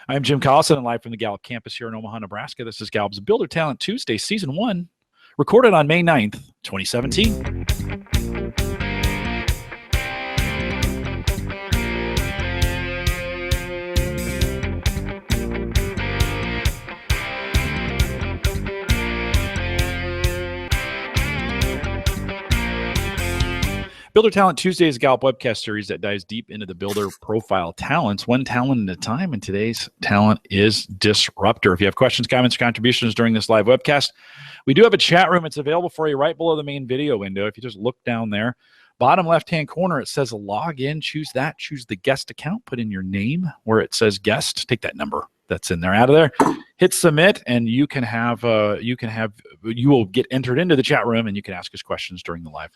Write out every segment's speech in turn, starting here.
I'm Jim Collison, live from the Gallup campus here in Omaha, Nebraska. This is Gallup's Builder Talent Tuesday, Season 1, recorded on May 9th, 2017. Builder Talent Tuesday is a Gallup webcast series that dives deep into the builder profile talents, one talent at a time, and today's talent is Disruptor. If you have questions, comments, or contributions during this live webcast, we do have a chat room. It's available for you right below the main video window. If you just look down there, bottom left-hand corner, it says log in. Choose that. Choose the guest account. Put in your name where it says guest. Take that number that's in there out of there. Hit submit, and you will get entered into the chat room, and you can ask us questions during the live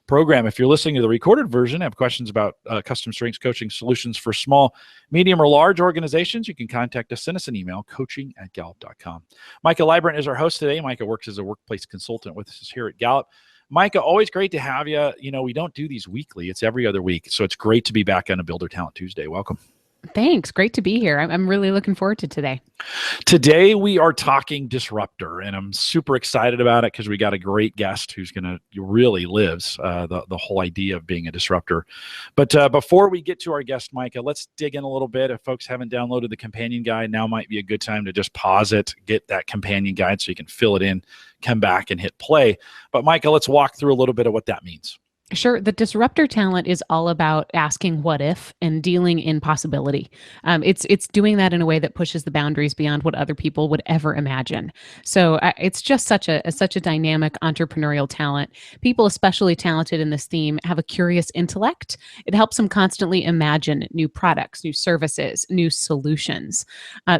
program. If you're listening to the recorded version, have questions about custom strengths coaching solutions for small, medium, or large organizations, you can contact us. Send us an email, coaching@gallup.com. Micah Librant is our host today. Micah works as a workplace consultant with us here at Gallup. Micah, always great to have you. You know, we don't do these weekly. It's every other week. So it's great to be back on a Builder Talent Tuesday. Welcome. Thanks. Great to be here. I'm really looking forward to today. Today, we are talking Disruptor, and I'm super excited about it because we got a great guest who's really lives the whole idea of being a disruptor. But before we get to our guest, Micah, let's dig in a little bit. If folks haven't downloaded the companion guide, now might be a good time to just pause it, get that companion guide so you can fill it in, come back and hit play. But Micah, let's walk through a little bit of what that means. Sure. The Disruptor Talent is all about asking what if and dealing in possibility. It's doing that in a way that pushes the boundaries beyond what other people would ever imagine. So it's just such a dynamic entrepreneurial talent. People especially talented in this theme have a curious intellect. It helps them constantly imagine new products, new services, new solutions.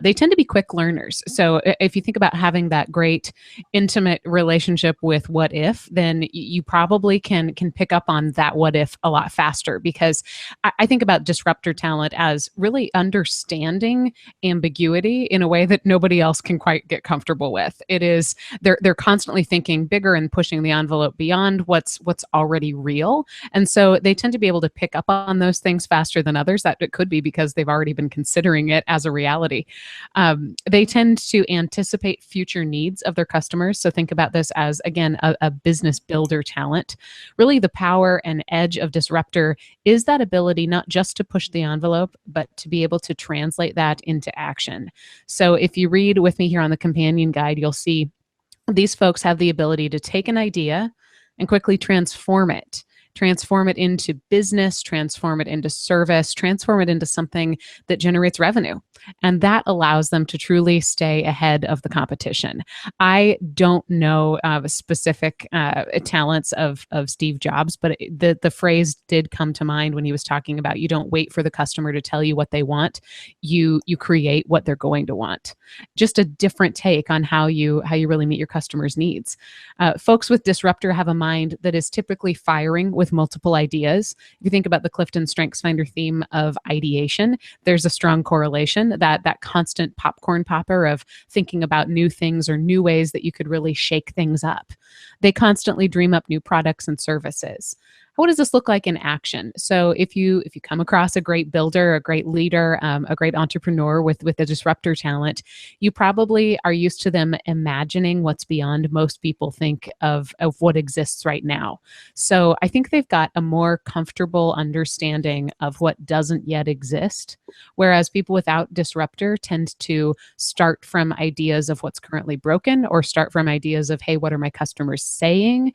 They tend to be quick learners. So if you think about having that great intimate relationship with what if, then you probably can pick up on that what if a lot faster, because I think about disruptor talent as really understanding ambiguity in a way that nobody else can quite get comfortable with. It is they're constantly thinking bigger and pushing the envelope beyond what's already real. And so they tend to be able to pick up on those things faster than others. That it could be because they've already been considering it as a reality. They tend to anticipate future needs of their customers. So think about this as, again, a business builder talent. Really, the power and edge of disruptor is that ability not just to push the envelope, but to be able to translate that into action. So if you read with me here on the companion guide, you'll see these folks have the ability to take an idea and quickly transform it into business, transform it into service, transform it into something that generates revenue. And that allows them to truly stay ahead of the competition. I don't know specific talents of Steve Jobs, but the phrase did come to mind when he was talking about you don't wait for the customer to tell you what they want. You create what they're going to want. Just a different take on how you really meet your customers' needs. Folks with Disruptor have a mind that is typically firing with multiple ideas. If you think about the CliftonStrengths Finder theme of ideation, there's a strong correlation that constant popcorn popper of thinking about new things or new ways that you could really shake things up. They constantly dream up new products and services. What does this look like in action? So if you come across a great builder, a great leader, a great entrepreneur with a disruptor talent, you probably are used to them imagining what's beyond most people think of what exists right now. So I think they've got a more comfortable understanding of what doesn't yet exist, whereas people without disruptor tend to start from ideas of what's currently broken or start from ideas of, hey, what are my customers saying?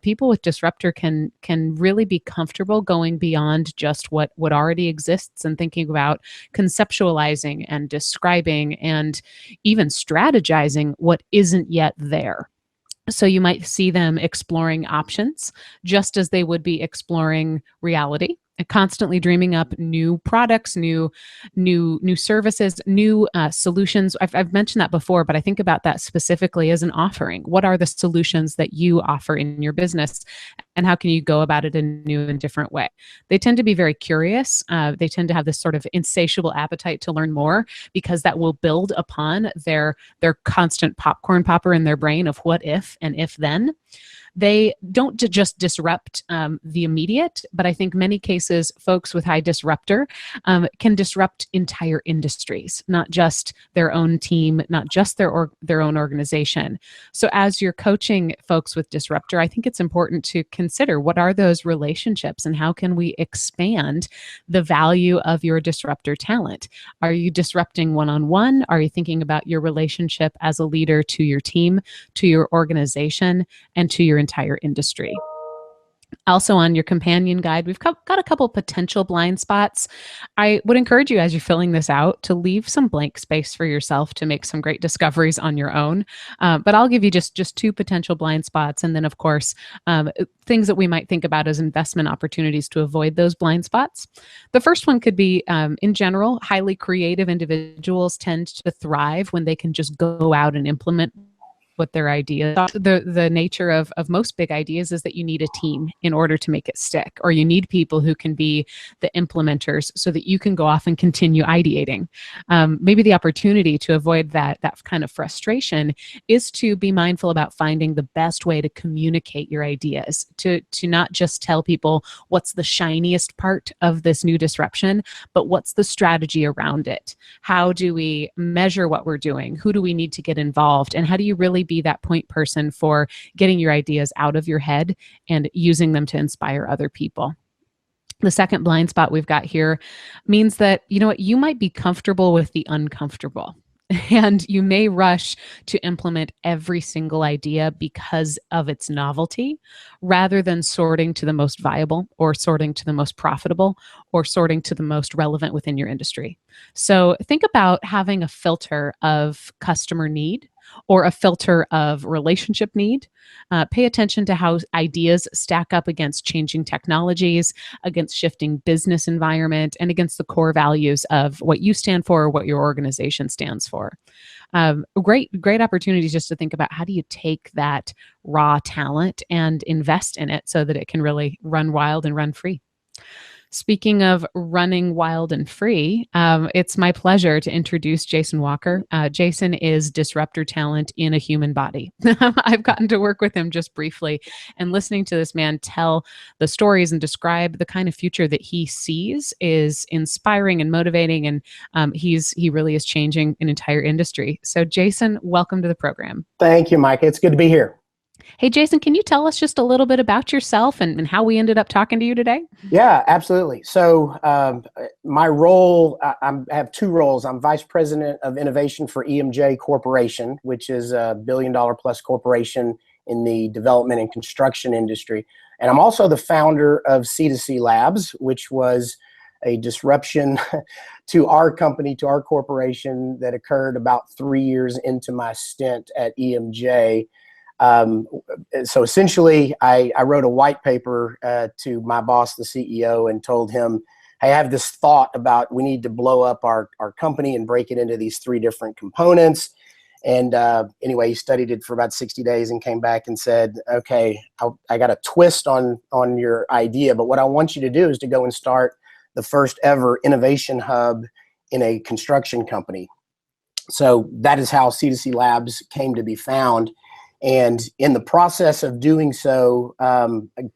People with disruptor can really be comfortable going beyond just what already exists and thinking about conceptualizing and describing and even strategizing what isn't yet there. So you might see them exploring options just as they would be exploring reality, constantly dreaming up new products, new services, new solutions. I've mentioned that before, but I think about that specifically as an offering. What are the solutions that you offer in your business, and how can you go about it in a new and different way? They tend to be very curious. They tend to have this sort of insatiable appetite to learn more because that will build upon their constant popcorn popper in their brain of what if and if then. They don't just disrupt the immediate, but I think many cases, folks with high disruptor can disrupt entire industries, not just their own team, not just their own organization. So as you're coaching folks with disruptor, I think it's important to consider what are those relationships and how can we expand the value of your disruptor talent? Are you disrupting one-on-one? Are you thinking about your relationship as a leader to your team, to your organization, and to your entire industry? Also on your companion guide, we've got a couple potential blind spots. I would encourage you as you're filling this out to leave some blank space for yourself to make some great discoveries on your own. But I'll give you just two potential blind spots. And then of course, things that we might think about as investment opportunities to avoid those blind spots. The first one could be, in general, highly creative individuals tend to thrive when they can just go out and implement what their ideas are. The nature of most big ideas is that you need a team in order to make it stick, or you need people who can be the implementers so that you can go off and continue ideating. Maybe the opportunity to avoid that kind of frustration is to be mindful about finding the best way to communicate your ideas, to not just tell people what's the shiniest part of this new disruption, but what's the strategy around it? How do we measure what we're doing? Who do we need to get involved? And how do you really be that point person for getting your ideas out of your head and using them to inspire other people? The second blind spot we've got here means that, you know what, you might be comfortable with the uncomfortable. And you may rush to implement every single idea because of its novelty, rather than sorting to the most viable, or sorting to the most profitable, or sorting to the most relevant within your industry. So think about having a filter of customer need or a filter of relationship need. Pay attention to how ideas stack up against changing technologies, against shifting business environment, and against the core values of what you stand for or what your organization stands for. Great opportunities just to think about how do you take that raw talent and invest in it so that it can really run wild and run free. Speaking of running wild and free, it's my pleasure to introduce Jason Walker. Jason is Disruptor Talent in a human body. I've gotten to work with him just briefly, and listening to this man tell the stories and describe the kind of future that he sees is inspiring and motivating, and he really is changing an entire industry. So Jason, welcome to the program. Thank you, Mike. It's good to be here. Hey, Jason, can you tell us just a little bit about yourself and how we ended up talking to you today? Yeah, absolutely. So my role, I have two roles. I'm Vice President of Innovation for EMJ Corporation, which is a $1 billion plus corporation in the development and construction industry. And I'm also the founder of C2C Labs, which was a disruption to our company, to our corporation, that occurred about 3 years into my stint at EMJ. So essentially, I wrote a white paper to my boss, the CEO, and told him, hey, I have this thought about we need to blow up our company and break it into these 3 different components. And anyway, he studied it for about 60 days and came back and said, okay, I got a twist on your idea, but what I want you to do is to go and start the first ever innovation hub in a construction company. So that is how C2C Labs came to be found. And in the process of doing so,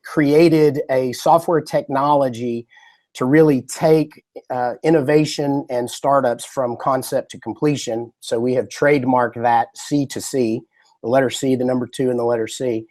created a software technology to really take innovation and startups from concept to completion. So we have trademarked that C2C, the letter C, the number 2, and the letter C.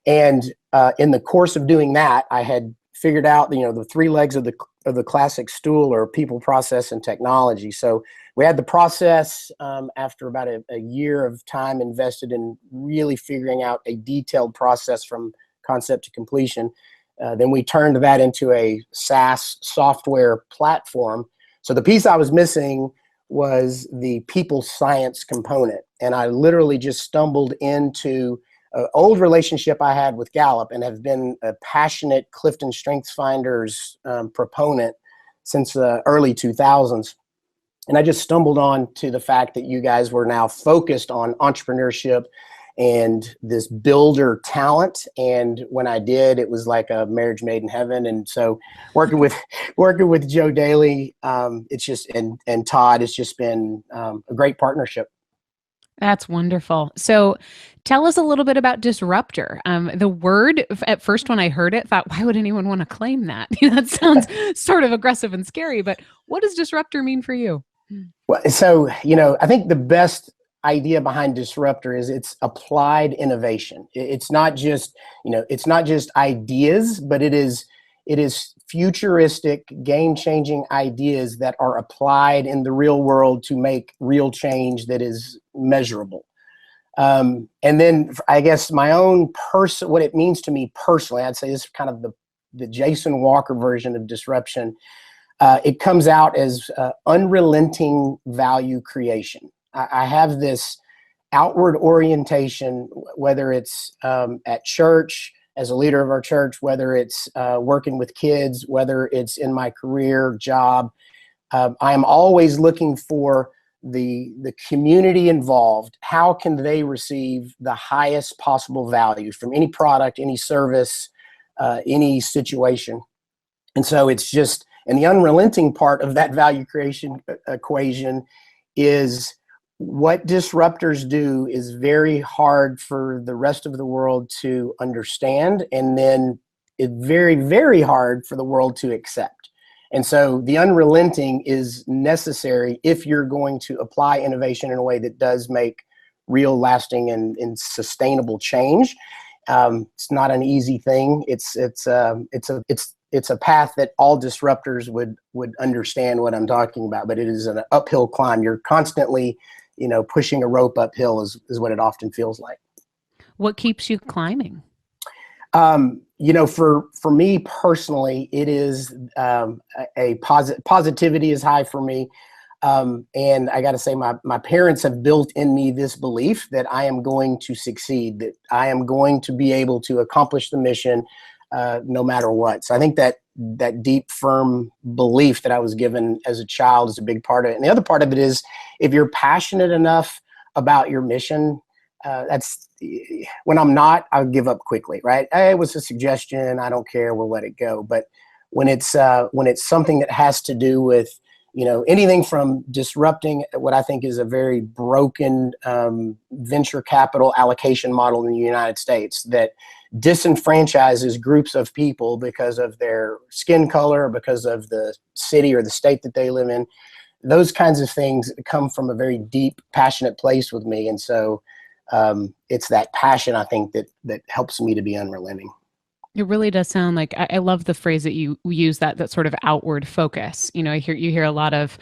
And in the course of doing that, I had figured out, the 3 legs of the classic stool are people, process, and technology. So we had the process after about a year of time invested in really figuring out a detailed process from concept to completion. Then we turned that into a SaaS software platform. So the piece I was missing was the people science component. And I literally just stumbled into an old relationship I had with Gallup and have been a passionate CliftonStrengths Finders proponent since the early 2000s. And I just stumbled on to the fact that you guys were now focused on entrepreneurship and this builder talent. And when I did, it was like a marriage made in heaven. And so working with Joe Daly, it's just and Todd, it's just been a great partnership. That's wonderful. So tell us a little bit about disruptor. The word, at first when I heard it, thought, why would anyone want to claim that? That sounds sort of aggressive and scary, but what does disruptor mean for you? Well, so, I think the best idea behind disruptor is it's applied innovation. It's not just, it's not just ideas, but it is futuristic, game-changing ideas that are applied in the real world to make real change that is measurable. And then I guess my own what it means to me personally, I'd say this is kind of the Jason Walker version of disruption. It comes out as unrelenting value creation. I have this outward orientation, whether it's at church, as a leader of our church, whether it's working with kids, whether it's in my career, job. I am always looking for the community involved. How can they receive the highest possible value from any product, any service, any situation? And so it's just, and the unrelenting part of that value creation equation is what disruptors do is very hard for the rest of the world to understand, and then it's very, very hard for the world to accept. And so the unrelenting is necessary if you're going to apply innovation in a way that does make real, lasting, and sustainable change. It's not an easy thing. It's a path that all disruptors would understand what I'm talking about, but it is an uphill climb. You're constantly pushing a rope uphill is what it often feels like. What keeps you climbing? For me personally, it is positivity is high for me. And I got to say, my parents have built in me this belief that I am going to succeed, that I am going to be able to accomplish the mission no matter what. So I think that deep, firm belief that I was given as a child is a big part of it. And the other part of it is, if you're passionate enough about your mission, when I'm not, I'll give up quickly, right? Hey, it was a suggestion. I don't care. We'll let it go. But when it's something that has to do with, anything from disrupting what I think is a very broken venture capital allocation model in the United States that disenfranchises groups of people because of their skin color, because of the city or the state that they live in. Those kinds of things come from a very deep, passionate place with me. And so it's that passion, I think, that helps me to be unrelenting. It really does sound like, I love the phrase that you use, that sort of outward focus. You hear a lot of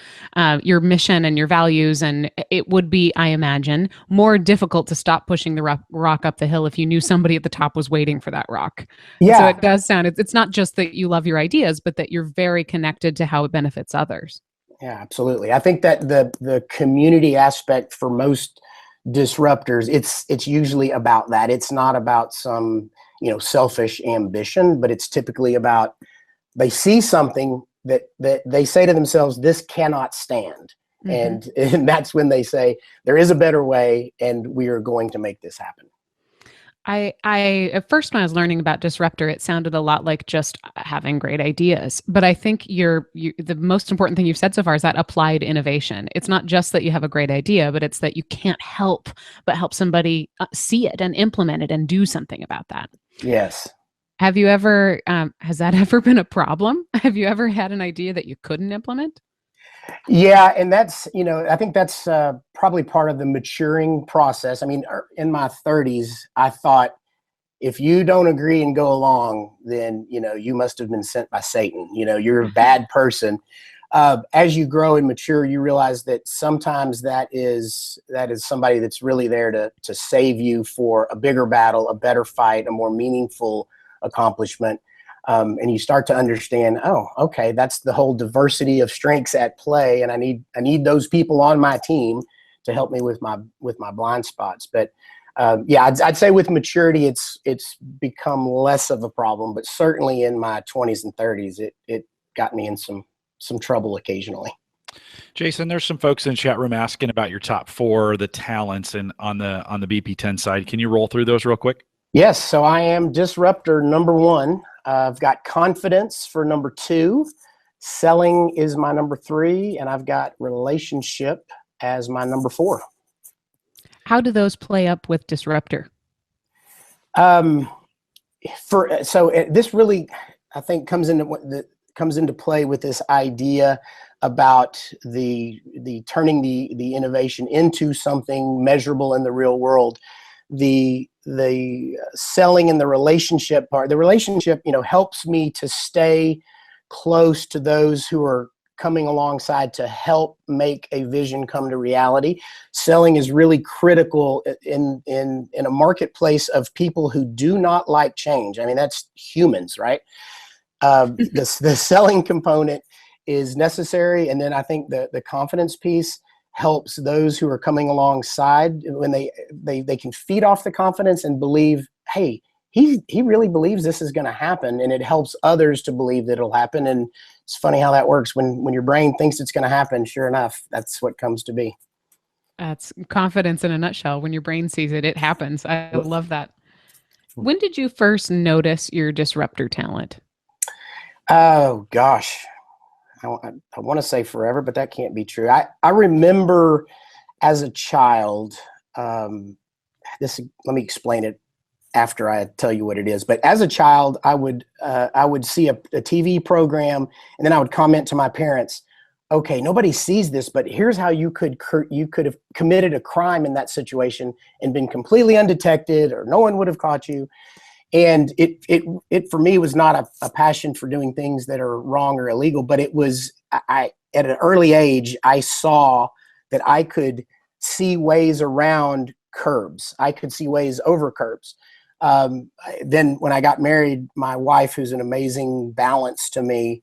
your mission and your values, and it would be, I imagine, more difficult to stop pushing the rock up the hill if you knew somebody at the top was waiting for that rock. Yeah. So it does sound, it's not just that you love your ideas, but that you're very connected to how it benefits others. Yeah, absolutely. I think that the community aspect for most disruptors, it's usually about that. It's not about some selfish ambition, but it's typically about, they see something that they say to themselves, this cannot stand. Mm-hmm. And that's when they say, there is a better way, and we are going to make this happen. I at first, when I was learning about disruptor, it sounded a lot like just having great ideas. But I think the most important thing you've said so far is that applied innovation. It's not just that you have a great idea, but it's that you can't help but help somebody see it and implement it and do something about that. Yes. Have you ever, has that ever been a problem? Have you ever had an idea that you couldn't implement? Yeah, and that's, I think that's probably part of the maturing process. I mean, in my 30s, I thought, if you don't agree and go along, then, you must have been sent by Satan. You're a bad person. As you grow and mature, you realize that sometimes that is somebody that's really there to save you for a bigger battle, a better fight, a more meaningful accomplishment. And you start to understand, oh, okay, that's the whole diversity of strengths at play, and I need those people on my team to help me with my blind spots. But yeah, I'd say with maturity, it's become less of a problem. But certainly in my 20s and 30s, it got me in some trouble occasionally. Jason, there's some folks in the chat room asking about your top 4, the talents, and on the BP10 side. Can you roll through those real quick? Yes. So I am disruptor number 1. I've got confidence for number 2. Selling is my number 3, and I've got relationship as my number 4. How do those play up with Disruptor? This really, I think, comes into play with this idea about the turning the innovation into something measurable in the real world. The selling and the relationship part. The relationship, helps me to stay close to those who are coming alongside to help make a vision come to reality. Selling is really critical in a marketplace of people who do not like change. I mean, that's humans, right? The selling component is necessary, and then I think the confidence piece helps those who are coming alongside when they can feed off the confidence and believe, hey, he really believes this is going to happen, and it helps others to believe that it'll happen. And it's funny how that works. When your brain thinks it's going to happen, sure enough, that's what comes to be. That's confidence in a nutshell. When your brain sees it, it happens. I love that. When did you first notice your disruptor talent? Oh, gosh. I want to say forever, but that can't be true. I remember as a child, let me explain it after I tell you what it is. But as a child, I would see a TV program, and then I would comment to my parents, okay, nobody sees this, but here's how you could have committed a crime in that situation and been completely undetected, or no one would have caught you. And it for me was not a passion for doing things that are wrong or illegal, but it was, at an early age, I saw that I could see ways around curbs. I could see ways over curbs. Then when I got married, my wife, who's an amazing balance to me,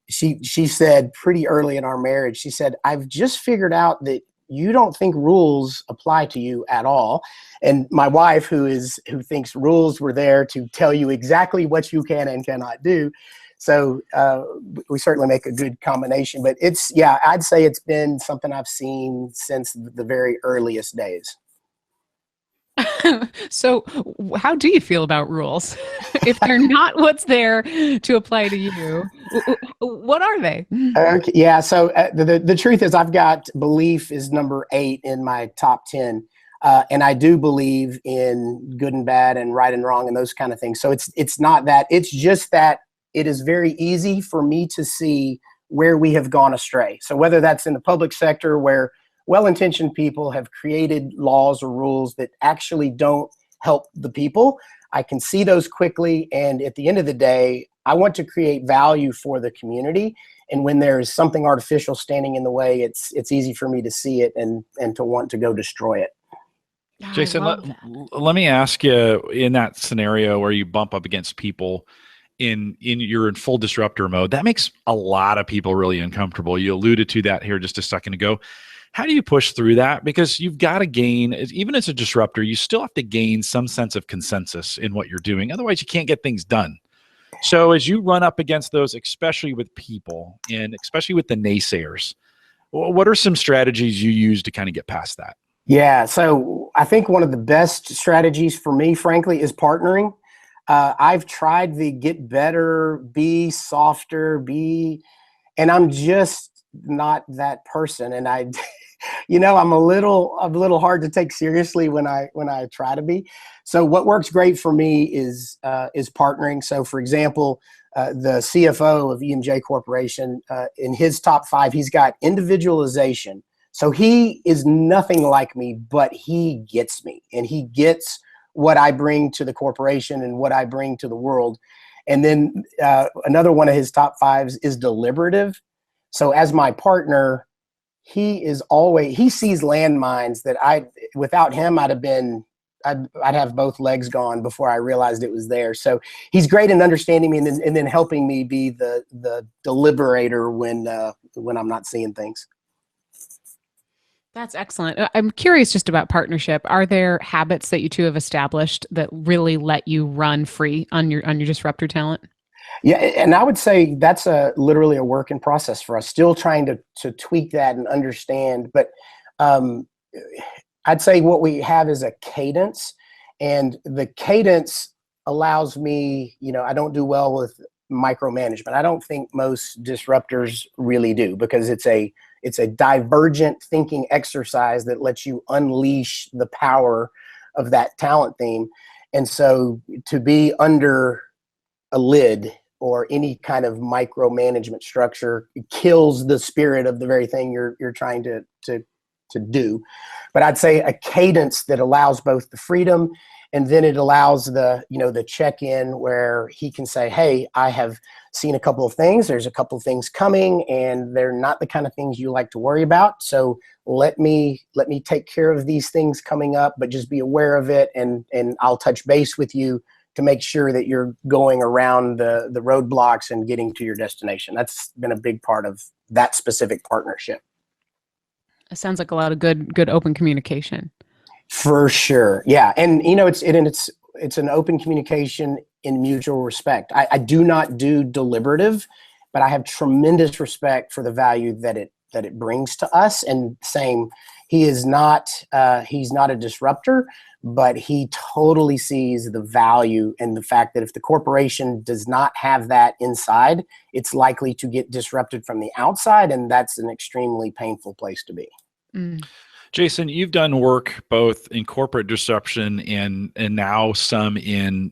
she said pretty early in our marriage, she said, I've just figured out that you don't think rules apply to you at all. And my wife, who thinks rules were there to tell you exactly what you can and cannot do. So we certainly make a good combination. But I'd say it's been something I've seen since the very earliest days. So how do you feel about rules? If they're not what's there to apply to you, what are they? Okay, yeah. So the truth is, I've got belief is number 8 in my top 10. And I do believe in good and bad and right and wrong and those kind of things. So it's not that. It's just that it is very easy for me to see where we have gone astray. So whether that's in the public sector, where well-intentioned people have created laws or rules that actually don't help the people, I can see those quickly. And at the end of the day, I want to create value for the community. And when there's something artificial standing in the way, it's easy for me to see it and to want to go destroy it. Jason, let me ask you, in that scenario where you bump up against people you're in full disruptor mode, that makes a lot of people really uncomfortable. You alluded to that here just a second ago. How do you push through that? Because you've got to gain, even as a disruptor, you still have to gain some sense of consensus in what you're doing. Otherwise, you can't get things done. So as you run up against those, especially with people and especially with the naysayers, what are some strategies you use to kind of get past that? Yeah, so I think one of the best strategies for me, frankly, is partnering. I've tried the get better, be softer, and I'm just not that person. And I'm a little hard to take seriously when I try to be. So what works great for me is partnering. So for example, the CFO of EMJ Corporation, in his top 5, he's got individualization. So he is nothing like me, but he gets me, and he gets what I bring to the corporation and what I bring to the world. And then another one of his top 5s is deliberative. So as my partner, he sees landmines that without him, I'd have both legs gone before I realized it was there. So he's great in understanding me and then helping me be the deliberator when I'm not seeing things. That's excellent. I'm curious just about partnership. Are there habits that you two have established that really let you run free on your disruptor talent? Yeah, and I would say that's literally a work in process for us. Still trying to tweak that and understand. But I'd say what we have is a cadence, and the cadence allows me. I don't do well with micromanagement. I don't think most disruptors really do, because it's a it's a divergent thinking exercise that lets you unleash the power of that talent theme. And so to be under a lid or any kind of micromanagement structure kills the spirit of the very thing you're trying to do. But I'd say a cadence that allows both the freedom, and then it allows the check-in where he can say, hey, I have seen a couple of things. There's a couple of things coming, and they're not the kind of things you like to worry about. So let me take care of these things coming up, but just be aware of it, and I'll touch base with you to make sure that you're going around the roadblocks and getting to your destination. That's been a big part of that specific partnership. It sounds like a lot of good open communication. For sure. Yeah. And it's an open communication in mutual respect. I do not do deliberative, but I have tremendous respect for the value that it brings to us. And same, he's not a disruptor, but he totally sees the value and the fact that if the corporation does not have that inside, it's likely to get disrupted from the outside. And that's an extremely painful place to be. Mm. Jason, you've done work both in corporate disruption and now some in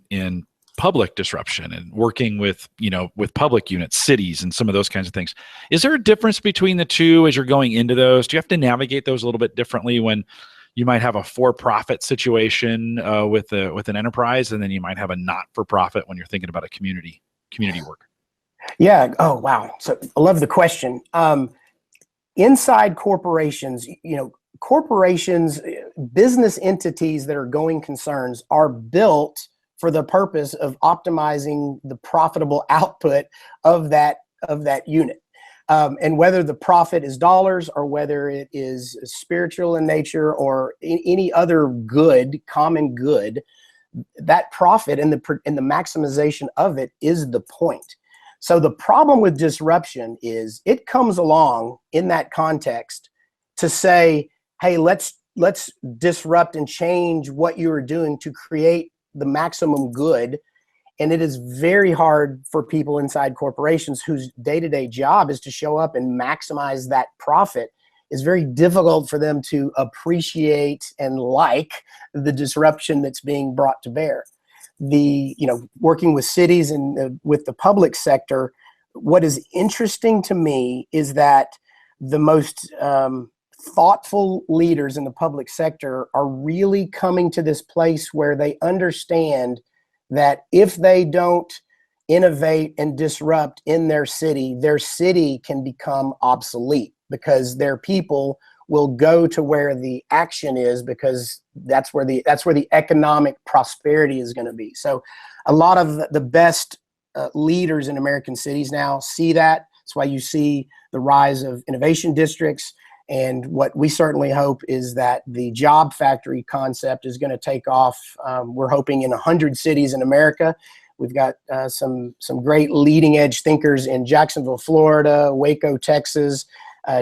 public disruption and working with public units, cities, and some of those kinds of things. Is there a difference between the two as you're going into those? Do you have to navigate those a little bit differently when you might have a for-profit situation with an enterprise, and then you might have a not-for-profit when you're thinking about a community work? Yeah. Oh, wow. So I love the question. Inside corporations, corporations, business entities that are going concerns are built for the purpose of optimizing the profitable output of that unit. And whether the profit is dollars or whether it is spiritual in nature or any other good, common good, that profit and the maximization of it is the point. So the problem with disruption is it comes along in that context to say, hey, let's disrupt and change what you are doing to create the maximum good. And it is very hard for people inside corporations whose day-to-day job is to show up and maximize that profit. It's very difficult for them to appreciate and like the disruption that's being brought to bear. Working with cities and with the public sector, what is interesting to me is that the most thoughtful leaders in the public sector are really coming to this place where they understand that if they don't innovate and disrupt in their city can become obsolete because their people will go to where the action is because that's where the economic prosperity is going to be. So a lot of the best leaders in American cities now see that. That's why you see the rise of innovation districts. And what we certainly hope is that the job factory concept is going to take off. We're hoping in 100 cities in America. We've got some great leading edge thinkers in Jacksonville, Florida, Waco, Texas,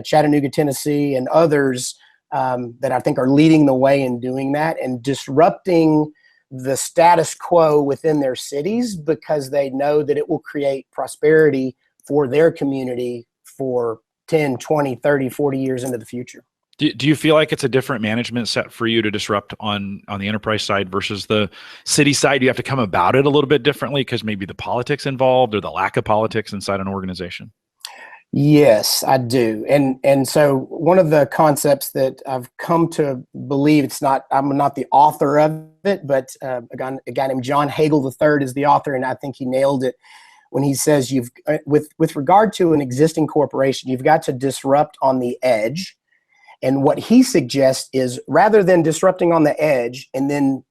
Chattanooga, Tennessee, and others that I think are leading the way in doing that and disrupting the status quo within their cities because they know that it will create prosperity for their community for 10, 20, 30, 40 years into the future. Do you feel like it's a different management set for you to disrupt on the enterprise side versus the city side? Do you have to come about it a little bit differently because maybe the politics involved or the lack of politics inside an organization? Yes, I do. And so one of the concepts that I've come to believe, I'm not the author of it, but a guy named John Hagel III is the author, and I think he nailed it when he says with regard to an existing corporation, you've got to disrupt on the edge. And what he suggests is rather than disrupting on the edge and then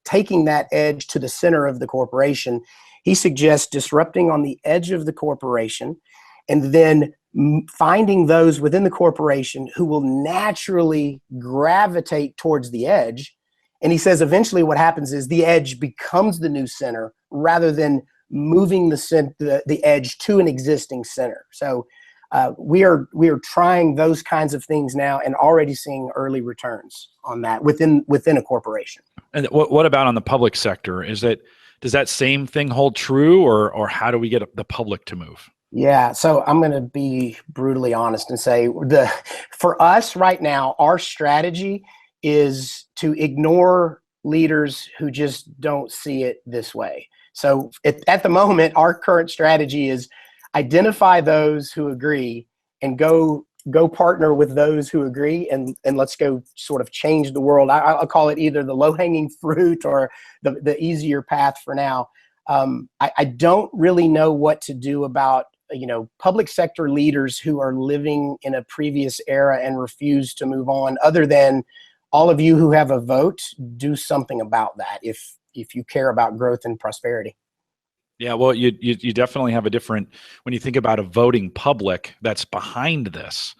taking that edge to the center of the corporation, he suggests disrupting on the edge of the corporation and then finding those within the corporation who will naturally gravitate towards the edge. And he says eventually what happens is the edge becomes the new center rather than moving the edge to an existing center. So we are trying those kinds of things now and already seeing early returns on that within a corporation. And what about on the public sector? Does that same thing hold true, or how do we get the public to move? Yeah, so I'm going to be brutally honest and say for us right now, our strategy is to ignore leaders who just don't see it this way. So at the moment, our current strategy is identify those who agree and go partner with those who agree, and let's go sort of change the world. I'll call it either the low-hanging fruit or the easier path for now. I don't really know what to do about public sector leaders who are living in a previous era and refuse to move on, other than all of you who have a vote, do something about that if you care about growth and prosperity. Yeah, well, you definitely have a different, when you think about a voting public that's behind this,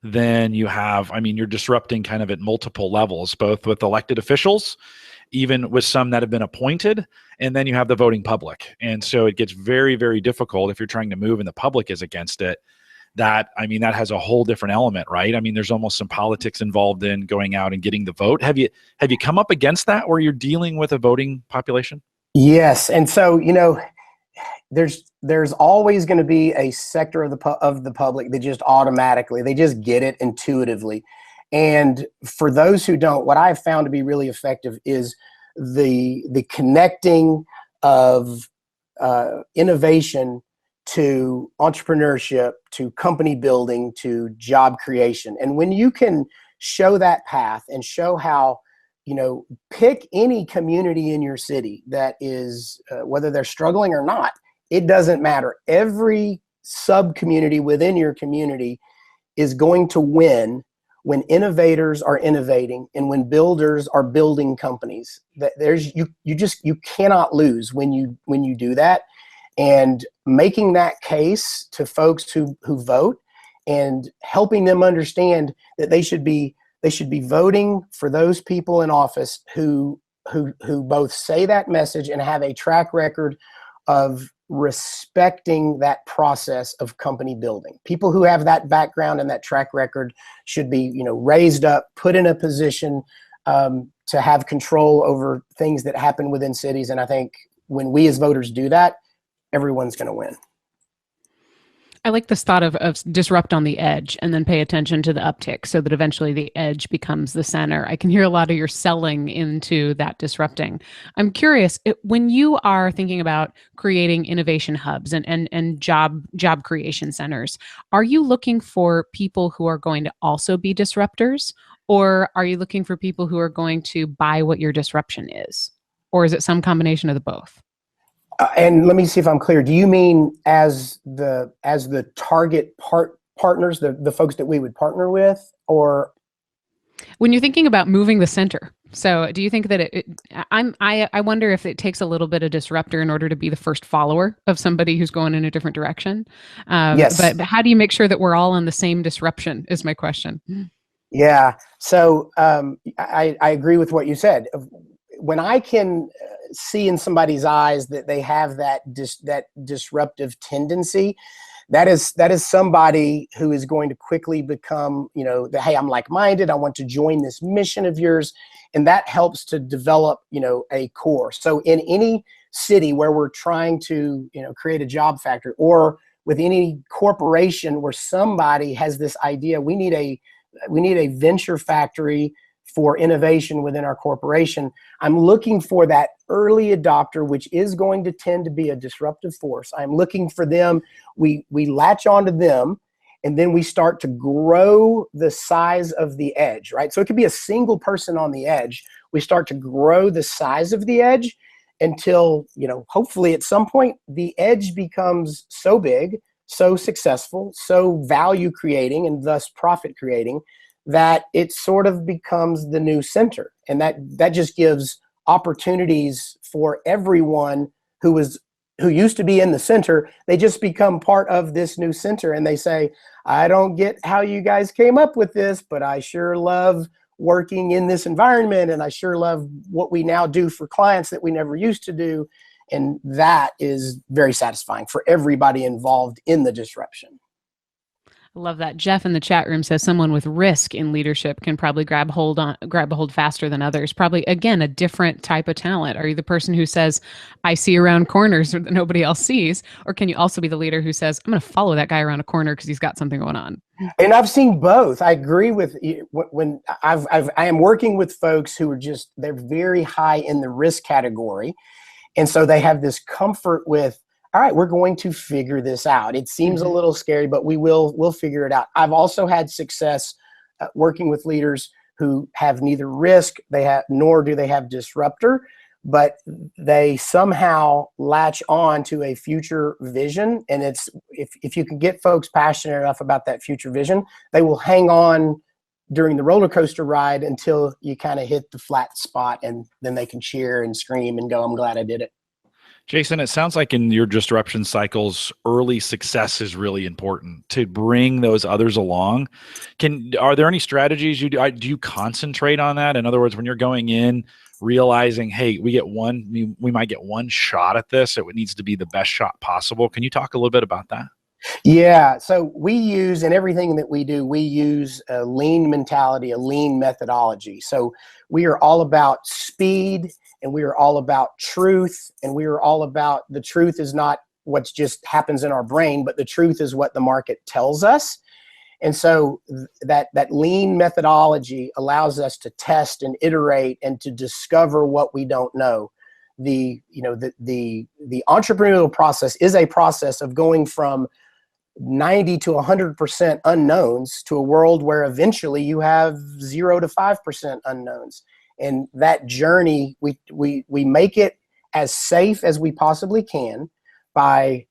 then you have, I mean, you're disrupting kind of at multiple levels, both with elected officials, even with some that have been appointed, and then you have the voting public. And so it gets very, very difficult if you're trying to move and the public is against it. That has a whole different element, right? I mean, there's almost some politics involved in going out and getting the vote. Have you come up against that where you're dealing with a voting population? Yes, and so there's always going to be a sector of the public that just automatically, they just get it intuitively. And for those who don't, what I've found to be really effective is the connecting of innovation to entrepreneurship, to company building, to job creation. And when you can show that path and show how, pick any community in your city that is, whether they're struggling or not, it doesn't matter. Every sub-community within your community is going to win when innovators are innovating and when builders are building companies. That you cannot lose when you do that. And making that case to folks who vote and helping them understand that they should be voting for those people in office who both say that message and have a track record of respecting that process of company building. People who have that background and that track record should be, raised up, put in a position to have control over things that happen within cities. And I think when we as voters do that, everyone's going to win. I like this thought of disrupt on the edge and then pay attention to the uptick so that eventually the edge becomes the center. I can hear a lot of your selling into that disrupting. I'm curious, when you are thinking about creating innovation hubs and job creation centers, are you looking for people who are going to also be disruptors, or are you looking for people who are going to buy what your disruption is? Or is it some combination of the both? And let me see if I'm clear. Do you mean as the target partners, the folks that we would partner with, or when you're thinking about moving the center? So, do you think that I wonder if it takes a little bit of disruptor in order to be the first follower of somebody who's going in a different direction? Yes. But how do you make sure that we're all on the same disruption? Is my question. Yeah. So I agree with what you said. When I can see in somebody's eyes that they have that disruptive tendency, that is somebody who is going to quickly become, hey, I'm like-minded. I want to join this mission of yours. And that helps to develop, a core. So in any city where we're trying to, create a job factory, or with any corporation where somebody has this idea, we need a venture factory for innovation within our corporation. I'm looking for that early adopter, which is going to tend to be a disruptive force. I'm looking for them. We latch onto them, and then we start to grow the size of the edge, right? So it could be a single person on the edge. We start to grow the size of the edge until, hopefully at some point, the edge becomes so big, so successful, so value creating, and thus profit creating, that it sort of becomes the new center. And that just gives opportunities for everyone who used to be in the center. They just become part of this new center, and they say, I don't get how you guys came up with this, but I sure love working in this environment, and I sure love what we now do for clients that we never used to do. And that is very satisfying for everybody involved in the disruption. I love that. Jeff in the chat room says someone with risk in leadership can probably grab a hold faster than others. Probably again a different type of talent. Are you the person who says, "I see around corners that nobody else sees," or can you also be the leader who says, "I'm going to follow that guy around a corner because he's got something going on"? And I've seen both. I agree with you. When I am working with folks who are they're very high in the risk category, and so they have this comfort with, all right, we're going to figure this out. It seems a little scary, but we'll figure it out. I've also had success working with leaders who have neither risk nor do they have disruptor, but they somehow latch on to a future vision. And it's if you can get folks passionate enough about that future vision, they will hang on during the roller coaster ride until you kind of hit the flat spot, and then they can cheer and scream and go, I'm glad I did it. Jason, it sounds like in your disruption cycles, early success is really important to bring those others along. Are there any strategies do you concentrate on that? In other words, when you're going in, realizing, hey, we might get one shot at this, it needs to be the best shot possible. Can you talk a little bit about that? Yeah, so we use, in everything that we do, we use a lean mentality, a lean methodology. So we are all about speed, and we are all about truth, and we are all about, the truth is not what just happens in our brain, but the truth is what the market tells us. And so that lean methodology allows us to test and iterate and to discover what we don't know. The entrepreneurial process is a process of going from 90 to 100% unknowns to a world where eventually you have 0 to 5% unknowns. And that journey, we make it as safe as we possibly can by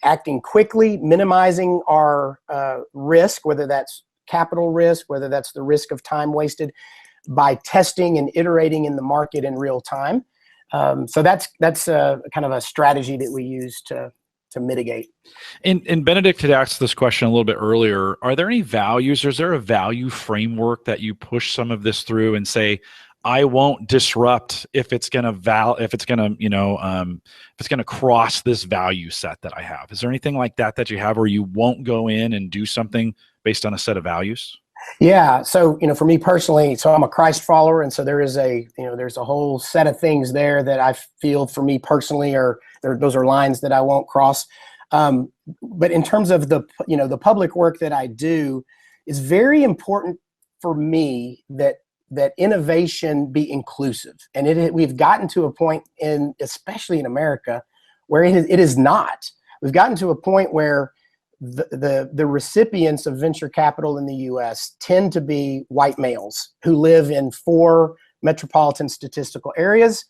acting quickly, minimizing our risk, whether that's capital risk, whether that's the risk of time wasted, by testing and iterating in the market in real time. So that's kind of a strategy that we use to mitigate. And Benedict had asked this question a little bit earlier. Are there any values, or is there a value framework that you push some of this through and say, I won't disrupt if it's going to cross this value set that I have? Is there anything like that you have where you won't go in and do something based on a set of values? Yeah. So, for me personally, so I'm a Christ follower. And so there's a whole set of things there that I feel for me personally, those are lines that I won't cross. But in terms of the public work that I do, it's very important for me that innovation be inclusive. And we've gotten to a point especially in America, where it is not. We've gotten to a point where the recipients of venture capital in the U.S. tend to be white males who live in 4 metropolitan statistical areas.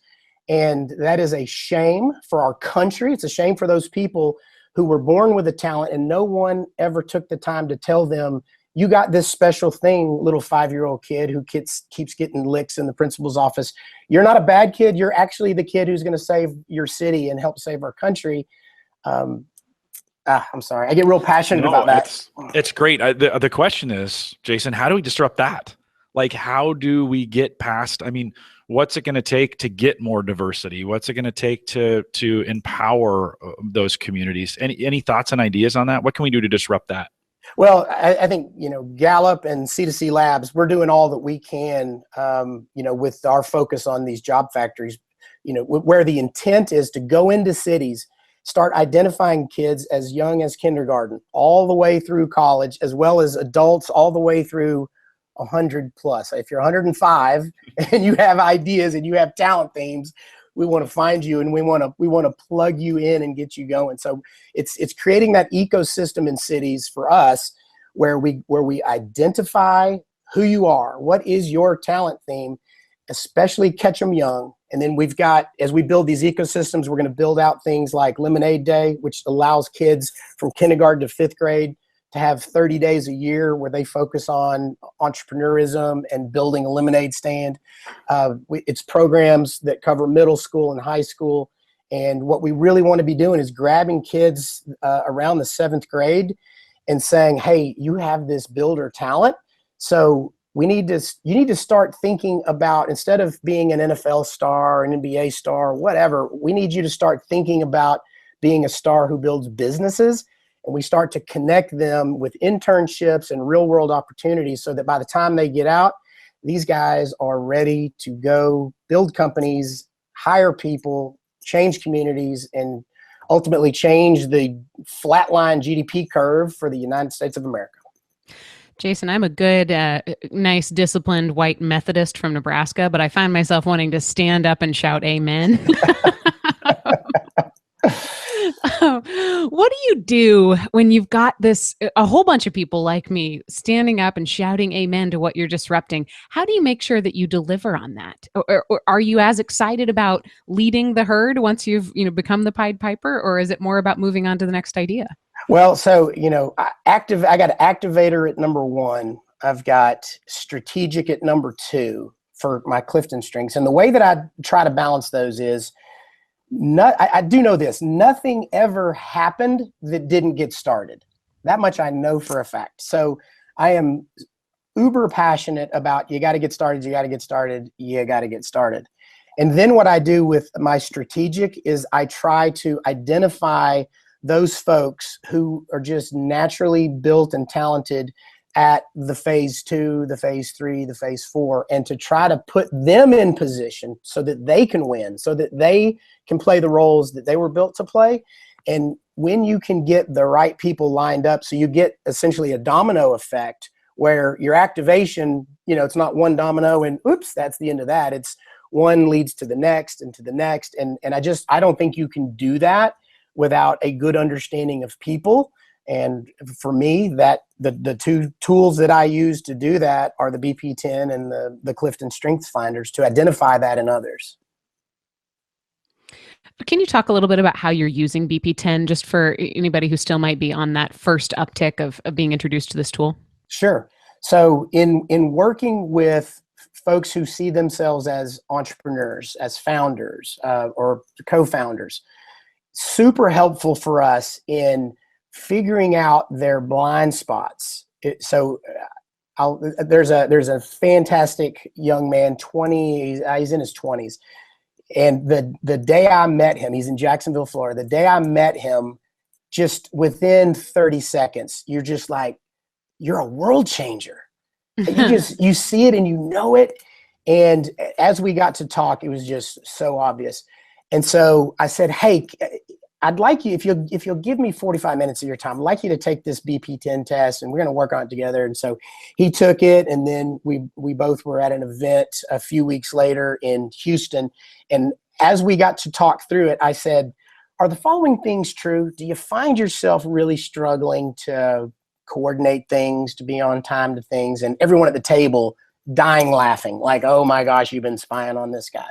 And that is a shame for our country. It's a shame for those people who were born with a talent, and no one ever took the time to tell them, you got this special thing, little 5-year-old kid who keeps getting licks in the principal's office. You're not a bad kid. You're actually the kid who's going to save your city and help save our country. I'm sorry. I get real passionate about that. It's great. The question is, Jason, how do we disrupt that? Like, how do we get past, what's it going to take to get more diversity? What's it going to take to empower those communities? Any thoughts and ideas on that? What can we do to disrupt that? Well, I think, Gallup and C2C Labs, we're doing all that we can, with our focus on these job factories, where the intent is to go into cities, start identifying kids as young as kindergarten, all the way through college, as well as adults all the way through 100 plus. If you're 105 and you have ideas and you have talent themes, we want to find you, and we want to plug you in and get you going. So it's creating that ecosystem in cities for us where we identify who you are, what is your talent theme, especially catch them young. And then we've got, as we build these ecosystems, we're going to build out things like Lemonade Day, which allows kids from kindergarten to 5th grade to have 30 days a year where they focus on entrepreneurism and building a lemonade stand. It's programs that cover middle school and high school. And what we really want to be doing is grabbing kids around the 7th grade and saying, hey, you have this builder talent. So you need to start thinking about, instead of being an NFL star, an NBA star, whatever, we need you to start thinking about being a star who builds businesses. and we start to connect them with internships and real world opportunities so that by the time they get out, these guys are ready to go build companies, hire people, change communities, and ultimately change the flatline GDP curve for the United States of America. Jason, I'm a good, nice, disciplined white Methodist from Nebraska, but I find myself wanting to stand up and shout amen. What do you do when you've got a whole bunch of people like me standing up and shouting amen to what you're disrupting? How do you make sure that you deliver on that? Or are you as excited about leading the herd once you've become the Pied Piper, or is it more about moving on to the next idea? Well, so, I got activator at number 1. I've got strategic at number 2 for my CliftonStrengths. And the way that I try to balance those is, I do know this, nothing ever happened that didn't get started. That much I know for a fact. So I am uber passionate about, you got to get started, you got to get started, you got to get started. And then what I do with my strategic is I try to identify those folks who are just naturally built and talented at the phase 2, the phase 3, the phase 4, and to try to put them in position so that they can win, so that they can play the roles that they were built to play. And when you can get the right people lined up, so you get essentially a domino effect where your activation, it's not one domino and oops, that's the end of that. It's one leads to the next and to the next. And I don't think you can do that without a good understanding of people. And for me, that the 2 tools that I use to do that are the BP10 and the CliftonStrengths finders to identify that in others. Can you talk a little bit about how you're using BP10 just for anybody who still might be on that first uptick of being introduced to this tool? Sure. So in working with folks who see themselves as entrepreneurs, as founders, or co-founders, super helpful for us in figuring out their blind spots. There's a fantastic young man, 20, he's in his 20s. And the day I met him, he's in Jacksonville, Florida. The day I met him, just within 30 seconds, you're just like, you're a world changer. You see it and you know it. And as we got to talk, it was just so obvious. And so I said, hey, I'd like you, if you'll give me 45 minutes of your time, I'd like you to take this BP10 test and we're going to work on it together. And so he took it, and then we both were at an event a few weeks later in Houston. And as we got to talk through it, I said, are the following things true? Do you find yourself really struggling to coordinate things, to be on time to things? And everyone at the table dying laughing, like, oh my gosh, you've been spying on this guy.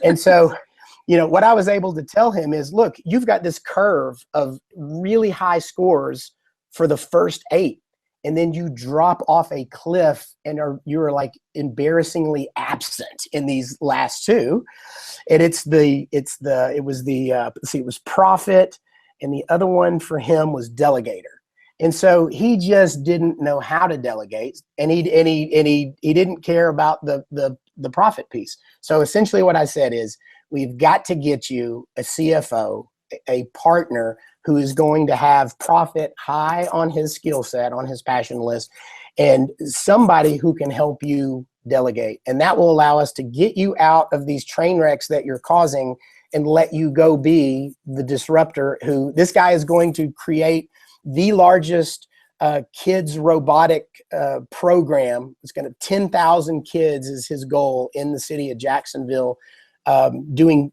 And so what I was able to tell him is, look, you've got this curve of really high scores for the first 8, and then you drop off a cliff and you're like embarrassingly absent in these last 2. And it was Profit, and the other one for him was Delegator. And so he just didn't know how to delegate, and he didn't care about the profit piece. So essentially what I said is, we've got to get you a CFO, a partner who is going to have profit high on his skill set, on his passion list, and somebody who can help you delegate. And that will allow us to get you out of these train wrecks that you're causing and let you go be the disruptor who, this guy is going to create the largest kids robotic program. It's going to 10,000 kids is his goal in the city of Jacksonville, doing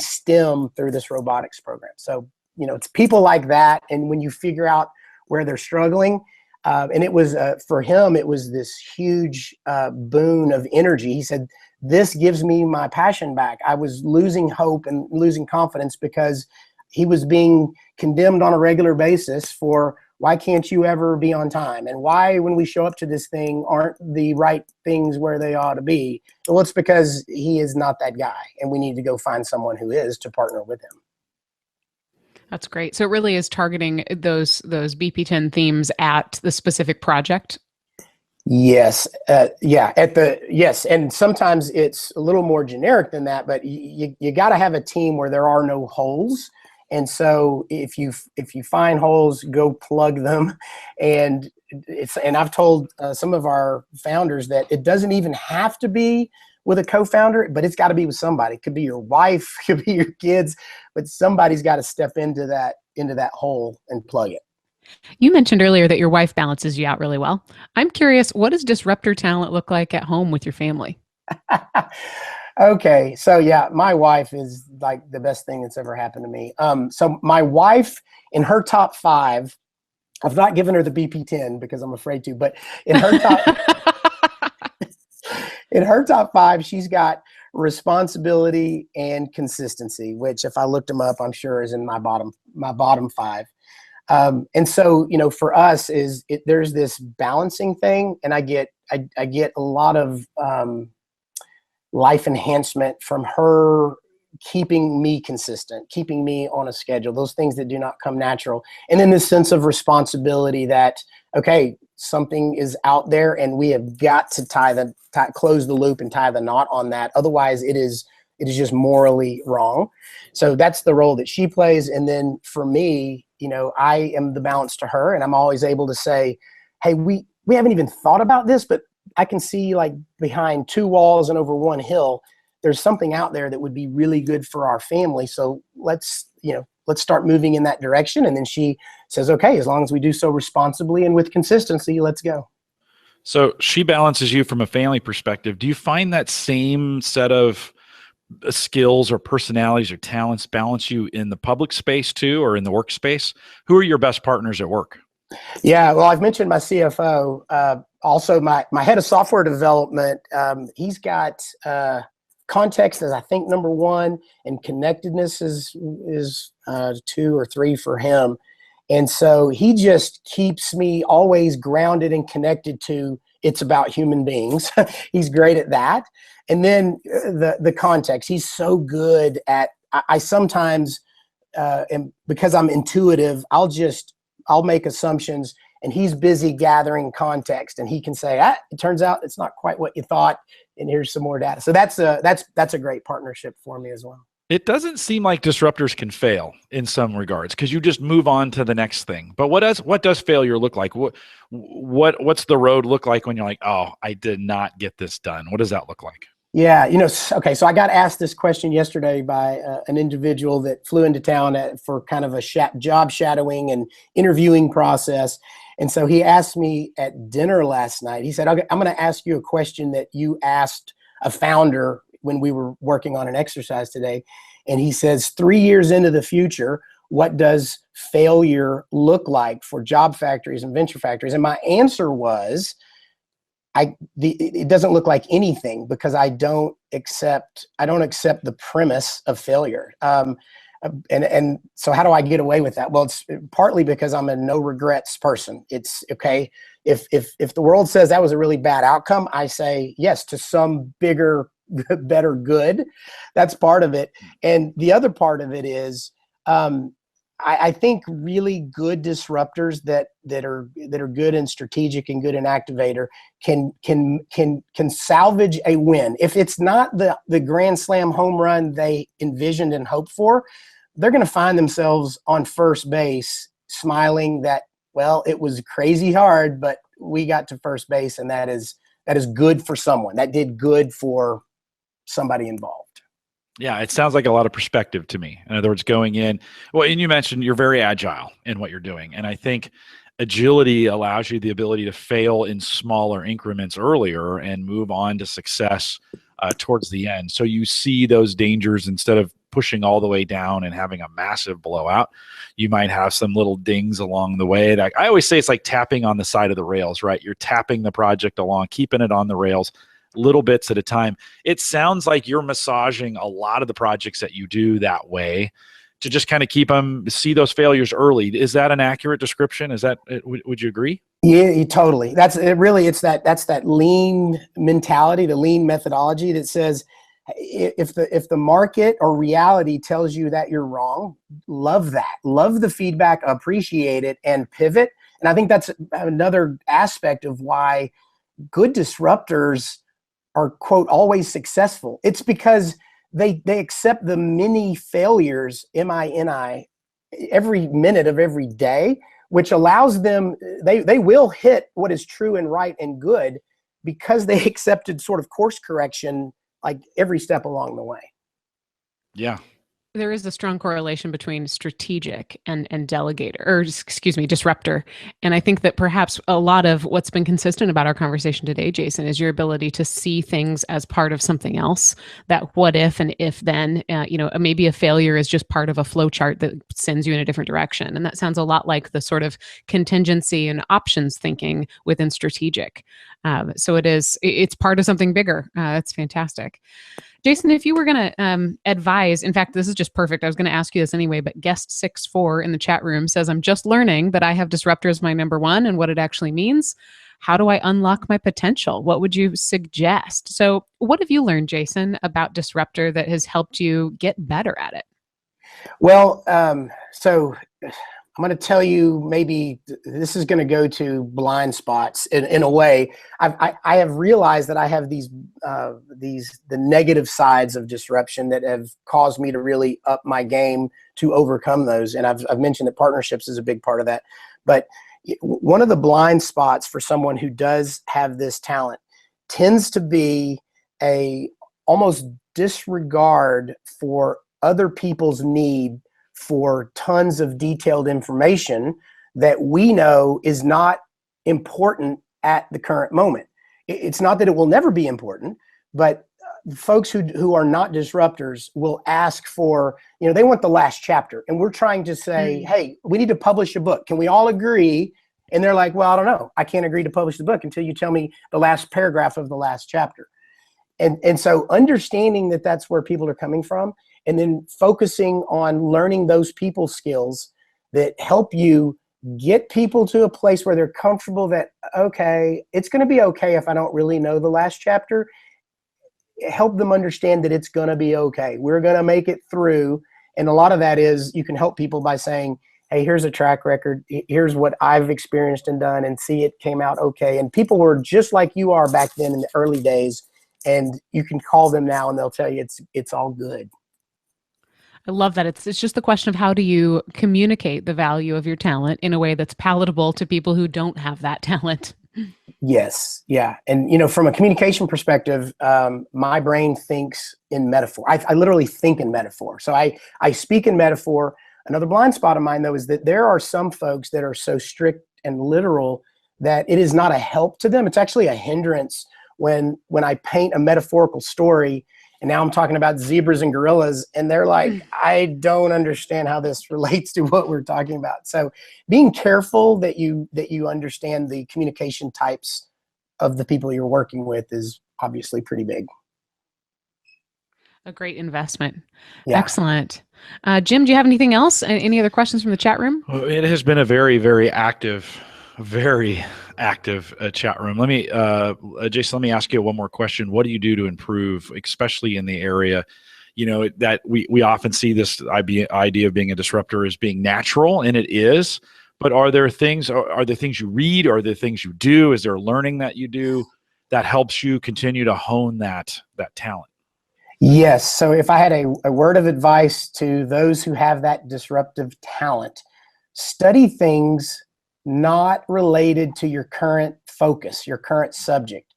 STEM through this robotics program. So, it's people like that. And when you figure out where they're struggling, and it was, for him, it was this huge boon of energy. He said, this gives me my passion back. I was losing hope and losing confidence because he was being condemned on a regular basis for, why can't you ever be on time? And why, when we show up to this thing, aren't the right things where they ought to be? Well, it's because he is not that guy, and we need to go find someone who is to partner with him. That's great. So it really is targeting those BP10 themes at the specific project. Yes. Yes. And sometimes it's a little more generic than that, but you got to have a team where there are no holes. And so if you find holes, go plug them. And I've told some of our founders that it doesn't even have to be with a co-founder, but it's got to be with somebody. It could be your wife, it could be your kids, but somebody's got to step into that hole and plug it. You mentioned earlier that your wife balances you out really well. I'm curious, what does Disruptor Talent look like at home with your family? Okay, so yeah, my wife is like the best thing that's ever happened to me. So my wife, in her top 5, I've not given her the BP10 because I'm afraid to, but in her top 5, she's got responsibility and consistency, which if I looked them up, I'm sure is in my bottom 5. And so, for us there's this balancing thing, and I get a lot of life enhancement from her keeping me consistent, keeping me on a schedule, those things that do not come natural. And then this sense of responsibility that, okay, something is out there and we have got to close the loop and tie the knot on that. Otherwise it is just morally wrong. So that's the role that she plays. And then for me, I am the balance to her, and I'm always able to say, hey, we haven't even thought about this, but I can see like behind 2 walls and over one hill, there's something out there that would be really good for our family. So let's start moving in that direction. And then she says, okay, as long as we do so responsibly and with consistency, let's go. So she balances you from a family perspective. Do you find that same set of skills or personalities or talents balance you in the public space too, or in the workspace? Who are your best partners at work? Yeah, well, I've mentioned my CFO. Also, my head of software development. He's got context as I think number 1, and connectedness is 2 or 3 for him. And so he just keeps me always grounded and connected to it's about human beings. He's great at that. And then the context. He's so good at. I sometimes, because I'm intuitive, I'll make assumptions, and he's busy gathering context, and he can say, it turns out it's not quite what you thought, and here's some more data. So that's a great partnership for me as well. It doesn't seem like disruptors can fail in some regards, because you just move on to the next thing. But what does failure look like? What's the road look like when you're like, oh, I did not get this done? What does that look like? Yeah, okay. So I got asked this question yesterday by an individual that flew into town for kind of a job shadowing and interviewing process. And so he asked me at dinner last night. He said, okay, I'm going to ask you a question that you asked a founder when we were working on an exercise today. And he says, 3 years into the future, what does failure look like for job factories and venture factories? And my answer was, it doesn't look like anything, because I don't accept the premise of failure. And so how do I get away with that? Well, it's partly because I'm a no regrets person. It's okay. If the world says that was a really bad outcome, I say yes to some bigger, better good. That's part of it. And the other part of it is, I think really good disruptors that are good and strategic and good in activator can salvage a win. If it's not the grand slam home run they envisioned and hoped for, they're going to find themselves on first base smiling that, well, it was crazy hard, but we got to first base, and that is good for someone. That did good for somebody involved. Yeah, it sounds like a lot of perspective to me. In other words, going in, well, and you mentioned you're very agile in what you're doing. And I think agility allows you the ability to fail in smaller increments earlier and move on to success towards the end. So you see those dangers instead of pushing all the way down and having a massive blowout. You might have some little dings along the way. That I always say it's like tapping on the side of the rails, right? You're tapping the project along, keeping it on the rails, little bits at a time. It sounds like you're massaging a lot of the projects that you do that way to just kind of see those failures early. Is that an accurate description? Would you agree? Yeah, totally. That's that lean mentality, the lean methodology that says, if the market or reality tells you that you're wrong, love that. Love the feedback, appreciate it, and pivot. And I think that's another aspect of why good disruptors are, quote, always successful. It's because they accept the many failures, MINI, every minute of every day, which allows them, they will hit what is true and right and good because they accepted sort of course correction like every step along the way. Yeah. There is a strong correlation between strategic and delegator, or excuse me, disruptor. And I think that perhaps a lot of what's been consistent about our conversation today, Jason, is your ability to see things as part of something else. That what if and if then, maybe a failure is just part of a flow chart that sends you in a different direction. And that sounds a lot like the sort of contingency and options thinking within strategic. So it's part of something bigger. It's fantastic. Jason, if you were going to advise, in fact, this is just perfect. I was going to ask you this anyway, but guest 6-4 in the chat room says, I'm just learning that I have disruptor as my number one and what it actually means. How do I unlock my potential? What would you suggest? So what have you learned, Jason, about disruptor that has helped you get better at it? Well, so I'm going to tell you, maybe this is going to go to blind spots in a way. I have realized that I have the negative sides of disruption that have caused me to really up my game to overcome those. And I've mentioned that partnerships is a big part of that. But one of the blind spots for someone who does have this talent tends to be a almost disregard for other people's need for tons of detailed information that we know is not important at the current moment. It's not that it will never be important, but folks who are not disruptors will ask for, they want the last chapter. And we're trying to say, hey, we need to publish a book. Can we all agree? And they're like, well, I don't know. I can't agree to publish the book until you tell me the last paragraph of the last chapter. And so understanding that that's where people are coming from, and then focusing on learning those people skills that help you get people to a place where they're comfortable that, okay, it's going to be okay if I don't really know the last chapter. Help them understand that it's going to be okay. We're going to make it through. And a lot of that is you can help people by saying, hey, here's a track record. Here's what I've experienced and done, and see it came out okay. And people were just like you are back then in the early days. And you can call them now and they'll tell you it's all good. I love that. It's just the question of how do you communicate the value of your talent in a way that's palatable to people who don't have that talent. Yes. Yeah. And, from a communication perspective, my brain thinks in metaphor. I literally think in metaphor. So I speak in metaphor. Another blind spot of mine, though, is that there are some folks that are so strict and literal that it is not a help to them. It's actually a hindrance when I paint a metaphorical story. And now I'm talking about zebras and gorillas, and they're like, I don't understand how this relates to what we're talking about. So being careful that you understand the communication types of the people you're working with is obviously pretty big. A great investment. Yeah. Excellent. Jim, do you have anything else? Any other questions from the chat room? Well, it has been a very, very active chat room. Let me, Jason, let me ask you one more question. What do you do to improve, especially in the area, that we often see this idea of being a disruptor as being natural, and it is, but are there things you read? Are there things you do? Is there learning that you do that helps you continue to hone that talent? Yes. So if I had a word of advice to those who have that disruptive talent, study things not related to your current focus, your current subject.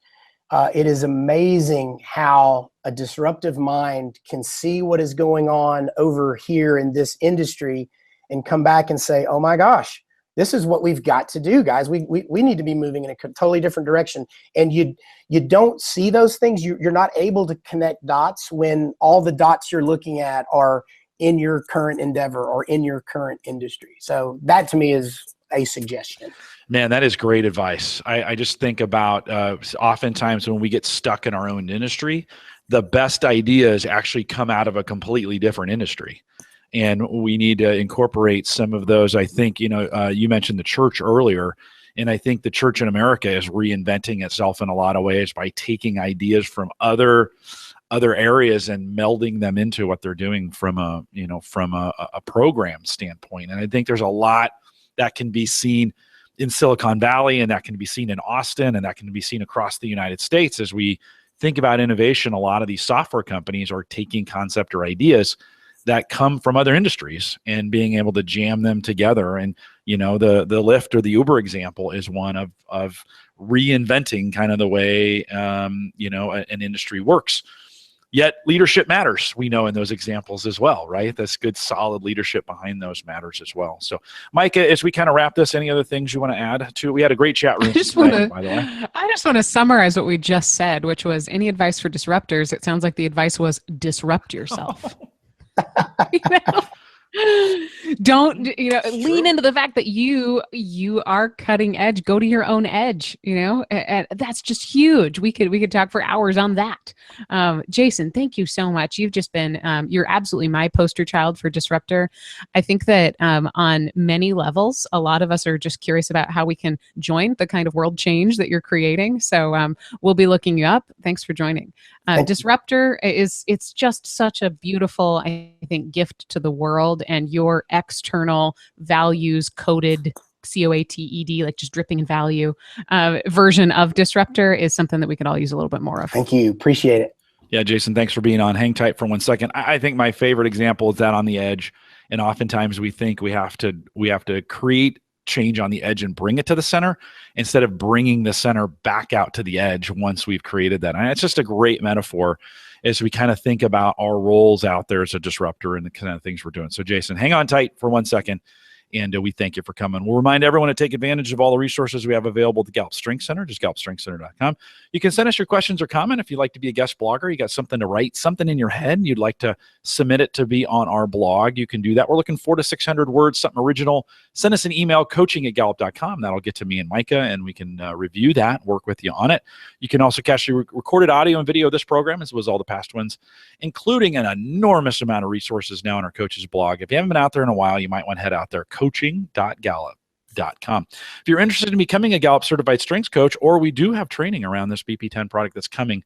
It is amazing how a disruptive mind can see what is going on over here in this industry and come back and say, oh my gosh, this is what we've got to do, guys. We need to be moving in a totally different direction. And you don't see those things. You're not able to connect dots when all the dots you're looking at are in your current endeavor or in your current industry. So that to me is a suggestion. Man, that is great advice. I just think about oftentimes when we get stuck in our own industry, the best ideas actually come out of a completely different industry. And we need to incorporate some of those. I think, you mentioned the church earlier, and I think the church in America is reinventing itself in a lot of ways by taking ideas from other areas and melding them into what they're doing from a program standpoint. And I think there's a lot that can be seen in Silicon Valley, and that can be seen in Austin, and that can be seen across the United States. As we think about innovation, a lot of these software companies are taking concept or ideas that come from other industries and being able to jam them together. And, the Lyft or the Uber example is one of reinventing kind of the way, an industry works. Yet leadership matters, we know, in those examples as well, right? That's good, solid leadership behind those matters as well. So, Micah, as we kind of wrap this, any other things you want to add to? We had a great chat room tonight, by the way. I just want to summarize what we just said, which was any advice for disruptors. It sounds like the advice was disrupt yourself. Don't lean into the fact that you are cutting edge. Go to your own edge. And that's just huge. We could talk for hours on that. Jason, thank you so much. You've just been you're absolutely my poster child for disruptor. I think that on many levels, a lot of us are just curious about how we can join the kind of world change that you're creating. So we'll be looking you up. Thanks for joining. Disruptor it's just such a beautiful, I think, gift to the world, and your external values coded COATED, like just dripping in value version of Disruptor is something that we could all use a little bit more of. Thank you. Appreciate it. Yeah, Jason, thanks for being on. Hang tight for 1 second. I think my favorite example is that on the edge. And oftentimes we think we have to create change on the edge and bring it to the center instead of bringing the center back out to the edge once we've created that. And it's just a great metaphor as we kind of think about our roles out there as a disruptor and the kind of things we're doing. So Jason, hang on tight for 1 second. And we thank you for coming. We'll remind everyone to take advantage of all the resources we have available at the Gallup Strength Center, just gallupstrengthcenter.com. You can send us your questions or comment if you'd like to be a guest blogger. You got something to write, something in your head, and you'd like to submit it to be on our blog. You can do that. We're looking 400 to 600 words, something original. Send us an email, coaching@gallup.com. That'll get to me and Micah, and we can review that, work with you on it. You can also catch the recorded audio and video of this program, as well as all the past ones, including an enormous amount of resources now on our coaches blog. If you haven't been out there in a while, you might want to head out there, coaching.gallup.com. If you're interested in becoming a Gallup certified strengths coach, or we do have training around this BP10 product that's coming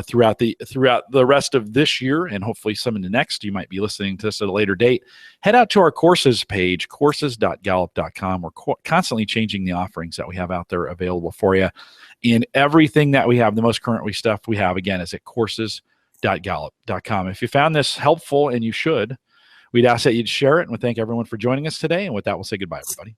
throughout the rest of this year and hopefully some into next, you might be listening to this at a later date, head out to our courses page, courses.gallup.com. We're constantly changing the offerings that we have out there available for you. And everything that we have, the most current stuff we have, again, is at courses.gallup.com. If you found this helpful, and you should, we'd ask that you'd share it, and we thank everyone for joining us today. And with that, we'll say goodbye, everybody.